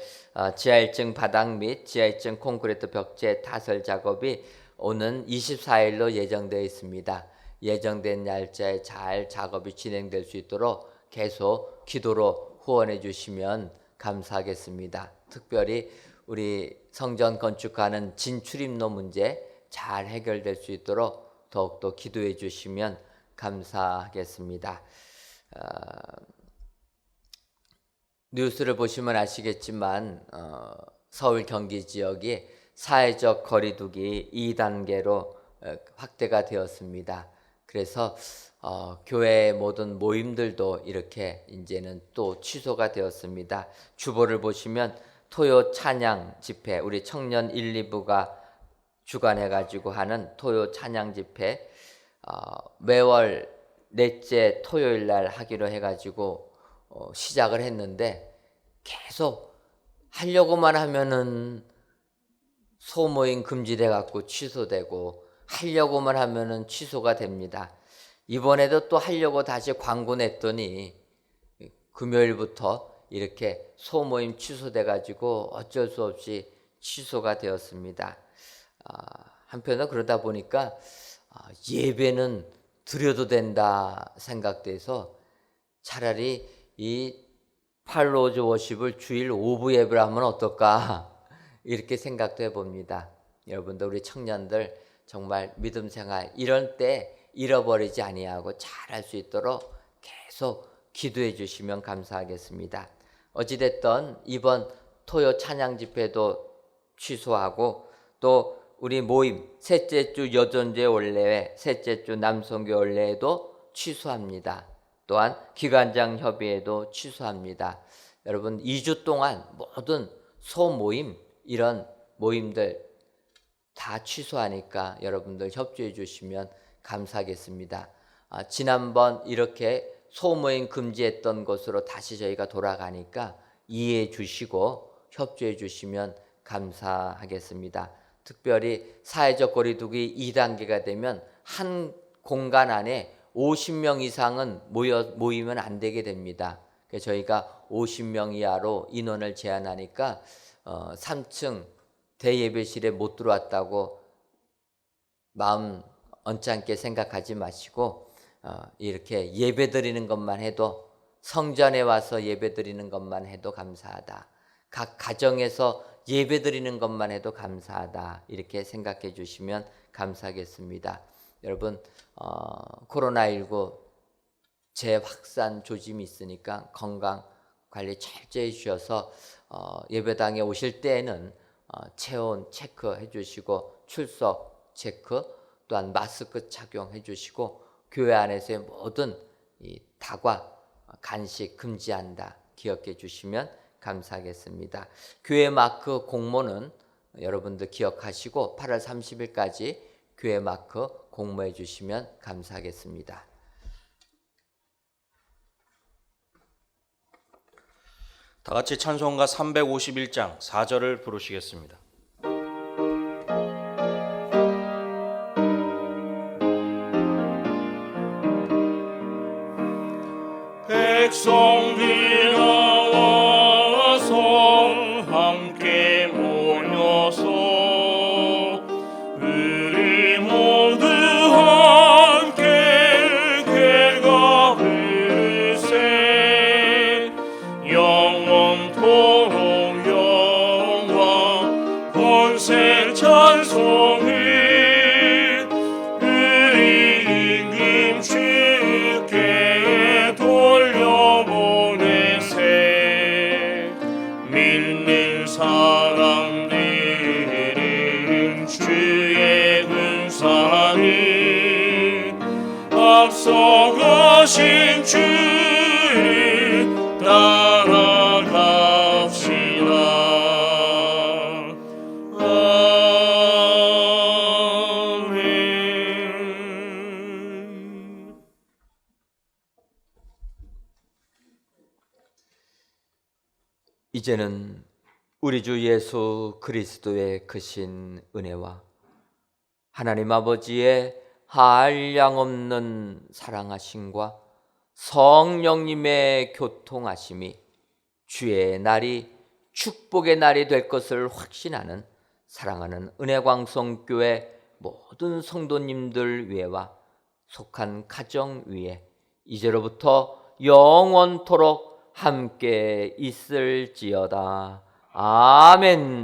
지하 1층 바닥 및 지하 1층 콘크리트 벽체 타설 작업이 오는 24일로 예정되어 있습니다. 예정된 날짜에 잘 작업이 진행될 수 있도록 계속 기도로 후원해 주시면 감사하겠습니다. 특별히 우리 성전 건축하는 진출입로 문제 잘 해결될 수 있도록 더욱더 기도해 주시면 감사하겠습니다. 뉴스를 보시면 아시겠지만 서울 경기 지역이 사회적 거리두기 2단계로 확대가 되었습니다. 그래서 교회의 모든 모임들도 이렇게 이제는 또 취소가 되었습니다. 주보를 보시면 토요 찬양 집회, 우리 청년 1, 2부가 주관해가지고 하는 토요 찬양 집회 매월 넷째 토요일 날 하기로 해가지고 시작을 했는데 계속 하려고만 하면은 소모임 금지돼 갖고 취소되고 하려고만 하면은 취소가 됩니다. 이번에도 또 하려고 다시 광고 냈더니 금요일부터 이렇게 소모임 취소돼 가지고 어쩔 수 없이 취소가 되었습니다. 한편으로 그러다 보니까 예배는 드려도 된다 생각돼서 차라리 이 팔로우즈 워십을 주일 오후 예배를 하면 어떨까 이렇게 생각도 해봅니다. 여러분들 우리 청년들 정말 믿음 생활 이런 때 잃어버리지 아니하고 잘할 수 있도록 계속 기도해 주시면 감사하겠습니다. 어찌됐든 이번 토요 찬양 집회도 취소하고 또 우리 모임 셋째 주 여전제 원례회 셋째 주 남성교 원례회도 취소합니다. 또한 기관장 협의회도 취소합니다. 여러분 2주 동안 모든 소모임 이런 모임들 다 취소하니까 여러분들 협조해 주시면 감사하겠습니다. 지난번 이렇게 소모임 금지했던 것으로 다시 저희가 돌아가니까 이해해 주시고 협조해 주시면 감사하겠습니다. 특별히 사회적 거리두기 2단계가 되면 한 공간 안에 50명 이상은 모이면 안 되게 됩니다. 그래서 저희가 50명 이하로 인원을 제한하니까 3층 대예배실에 못 들어왔다고 마음 언짢게 생각하지 마시고 이렇게 예배 드리는 것만 해도 성전에 와서 예배 드리는 것만 해도 감사하다. 각 가정에서 예배 드리는 것만 해도 감사하다. 이렇게 생각해 주시면 감사하겠습니다. 여러분 코로나19 재확산 조짐이 있으니까 건강 관리 철저히 주셔서 예배당에 오실 때에는 체온 체크해 주시고 출석 체크 또한 마스크 착용해 주시고 교회 안에서의 모든 이 다과 간식 금지한다 기억해 주시면 감사하겠습니다. 교회 마크 공모는 여러분들 기억하시고 8월 30일까지 교회 마크 공모해 주시면 감사하겠습니다. 다 같이 찬송가 351장 4절을 부르시겠습니다. 백성들 나와서 함께 모여서 우리 모두 함께 괴가 부르세 영원토록 영광 권세 찬송을 우리 임금 주께 돌려보내세 믿는 사람들은 주의 군사를 앞서가신 주를 따라갑시다. 아멘. 이제는 우리 주 예수 그리스도의 크신 은혜와 하나님 아버지의 한량없는 사랑하심과 성령님의 교통하심이 주의 날이 축복의 날이 될 것을 확신하는 사랑하는 은혜광성교회 모든 성도님들 위에와 속한 가정 위에 이제로부터 영원토록 함께 있을지어다. 아멘.